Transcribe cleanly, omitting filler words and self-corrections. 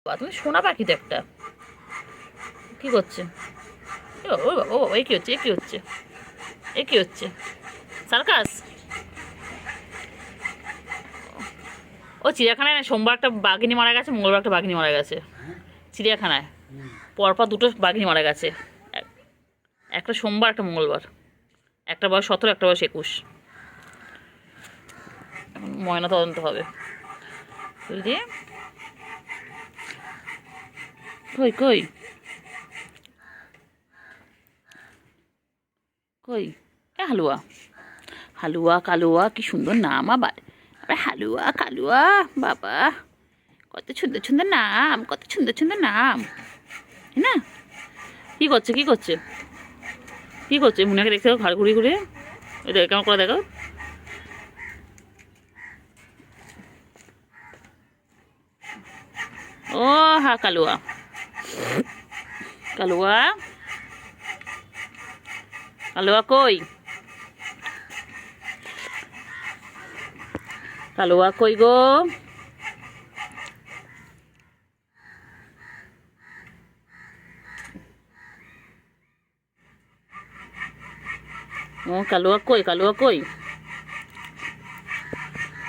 তুমি সোনা পাখি তো একটা। কি করছে? ও ও ও, এই কি হচ্ছে, এ কি হচ্ছে, এ কি হচ্ছে? সার্কাস? ও চিড়িয়াখানায় না, সোমবার একটা বাঘিনী মারা গেছে, মঙ্গলবার একটা বাঘিনী মারা গেছে চিড়িয়াখানায়। পরপর দুটো বাঘিনী মারা গেছে। এক- একটা সোমবার, একটা মঙ্গলবার। একটা বয়স 17, একটা বয়স 21। ময়না তদন্ত হবে, বুঝলি? কই কই কই? এ হালুয়া, হালুয়া কালুয়া, কি সুন্দর নাম আবার। আবার হালুয়া কালুয়া, বাবা কত সুন্দর সুন্দর নাম, কত সুন্দর সুন্দর নাম, তাই না? কি করছে, কি করছে, কি করছে? মুনাকে দেখতে হবে ঘাড় ঘুরিয়ে ঘুরিয়ে। ওই দেখো কেমন করে, দেখো। ও হা কালুয়া, কালুয়া, কালুয়া কই, কালুয়া কই গো? ও কালুয়া কই, কালুয়া কই?